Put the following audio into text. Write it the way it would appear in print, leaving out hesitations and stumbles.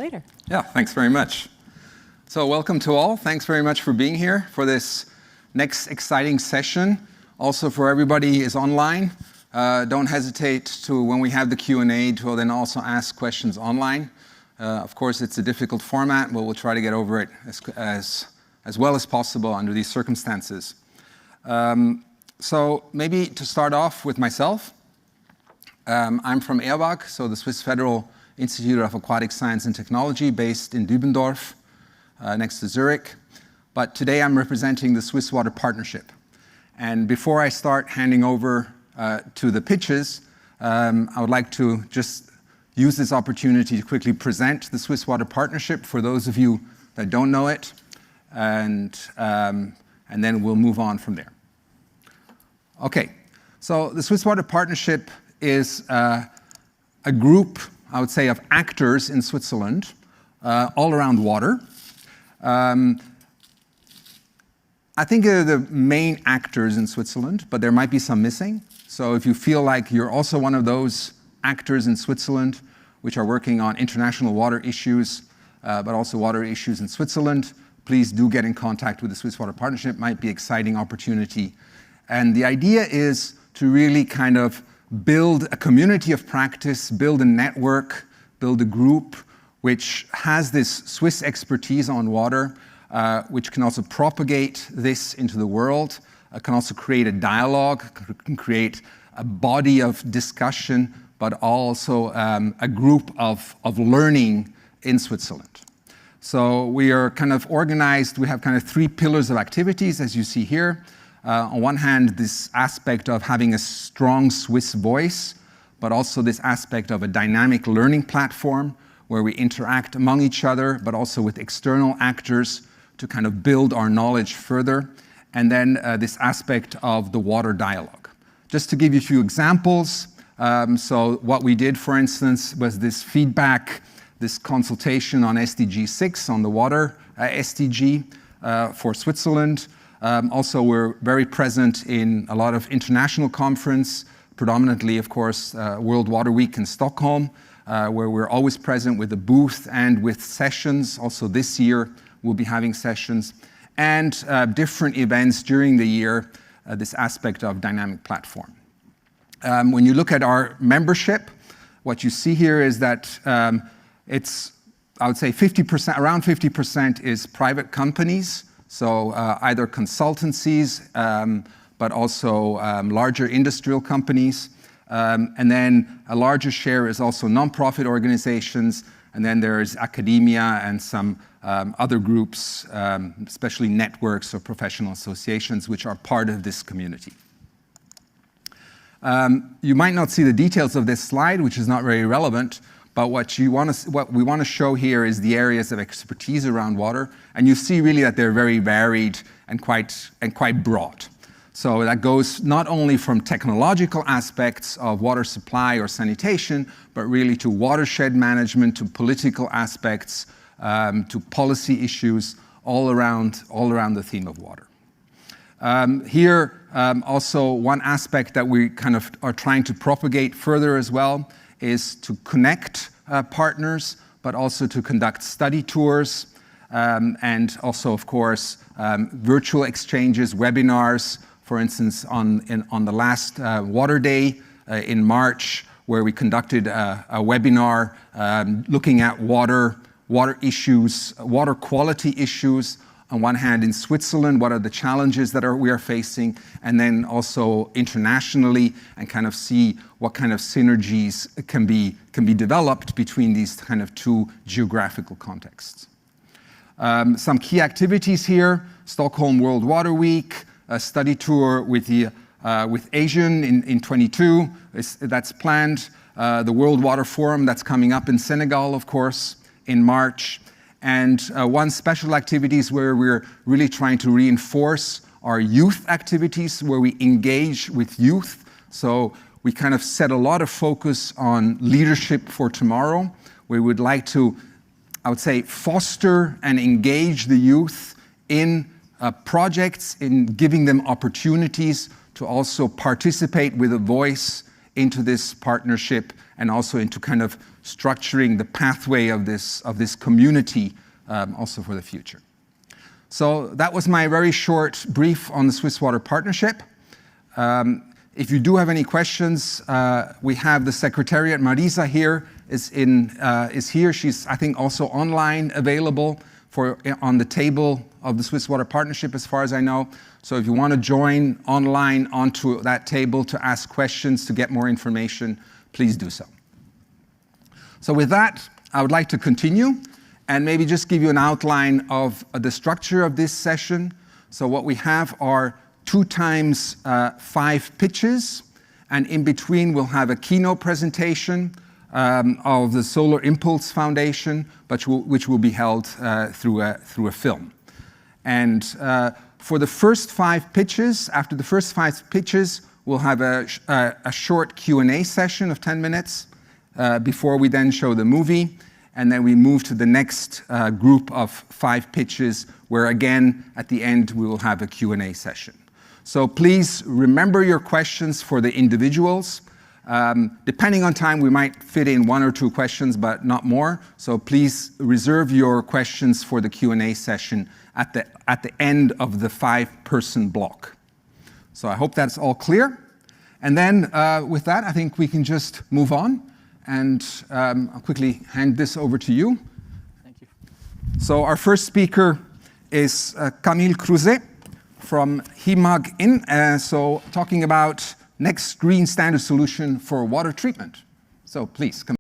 Innovator. Yeah, thanks very much. So welcome to all. Thanks very much for being here for this next exciting session. Also for everybody is online, don't hesitate to, when we have the Q&A, to then also ask questions online. Of course, it's a difficult format, but we'll try to get over it as well as possible under these circumstances. So maybe to start off with myself, I'm from Zurbrugg, so the Swiss Federal Institute of Aquatic Science and Technology, based in Dübendorf, next to Zurich. But today I'm representing the Swiss Water Partnership. And before I start handing over to the pitches, I would like to just use this opportunity to quickly present the Swiss Water Partnership for those of you that don't know it, and then we'll move on from there. Okay, so the Swiss Water Partnership is a group, I would say, of actors in Switzerland, all around water. I think they're the main actors in Switzerland, but there might be some missing. So if you feel like you're also one of those actors in Switzerland, which are working on international water issues, but also water issues in Switzerland, please do get in contact with the Swiss Water Partnership. Might be an exciting opportunity. And the idea is to really kind of build a community of practice, build a network, build a group which has this Swiss expertise on water, which can also propagate this into the world, can also create a dialogue, can create a body of discussion, but also a group of learning in Switzerland. So we are kind of organized, we have kind of 3 pillars of activities, as you see here. On one hand, this aspect of having a strong Swiss voice, but also this aspect of a dynamic learning platform where we interact among each other, but also with external actors to kind of build our knowledge further. And then this aspect of the water dialogue. Just to give you a few examples, so what we did, for instance, was this feedback, this consultation on SDG 6, on the water SDG for Switzerland. Also, we're very present in a lot of international conference, predominantly, of course, World Water Week in Stockholm, where we're always present with a booth and with sessions. Also this year, we'll be having sessions and different events during the year, this aspect of dynamic platform. When you look at our membership, what you see here is that it's, I would say, 50%, around 50% is private companies. So either consultancies, but also larger industrial companies. And then a larger share is also nonprofit organizations. And then there's academia and some other groups, especially networks or professional associations, which are part of this community. You might not see the details of this slide, which is not very relevant. But what we want to show here is the areas of expertise around water, and you see really that they're very varied and quite broad. So that goes not only from technological aspects of water supply or sanitation, but really to watershed management, to political aspects, to policy issues, all around the theme of water. Here, also one aspect that we kind of are trying to propagate further as well is to connect partners, but also to conduct study tours, and also, of course, virtual exchanges, webinars, for instance, on the last Water Day in March, where we conducted a webinar looking at water issues, water quality issues. On one hand, in Switzerland, what are the challenges that we are facing, and then also internationally, and kind of see what kind of synergies can be developed between these kind of 2 geographical contexts. Some key activities here: Stockholm World Water Week, a study tour with Asian in 22, that's planned. The World Water Forum that's coming up in Senegal, of course, in March. And one special activities where we're really trying to reinforce our youth activities, where we engage with youth. So we kind of set a lot of focus on leadership for tomorrow. We would like to, I would say, foster and engage the youth in projects, in giving them opportunities to also participate with a voice into this partnership, and also into kind of structuring the pathway of this community also for the future. So that was my very short brief on the Swiss Water Partnership. If you do have any questions, we have the Secretariat. Marisa here is here. She's, I think, also online available on the table of the Swiss Water Partnership, as far as I know. So if you want to join online onto that table to ask questions, to get more information, please do so. So with that, I would like to continue and maybe just give you an outline of the structure of this session. So what we have are 2 times 5 pitches, and in between we'll have a keynote presentation of the Solar Impulse Foundation, which will be held through a film. And for the first 5 pitches, after the first 5 pitches, we'll have a short Q&A session of 10 minutes before we then show the movie. And then we move to the next group of 5 pitches, where again, at the end, we will have a Q&A session. So please remember your questions for the individuals. Depending on time, we might fit in 1 or 2 questions, but not more. So please reserve your questions for the Q&A session at the end of the 5-person block. So I hope that's all clear. And then with that, I think we can just move on. And I'll quickly hand this over to you. Thank you. So our first speaker is Camille Crouzet from HIMAG so talking about next green standard solution for water treatment. So please, come.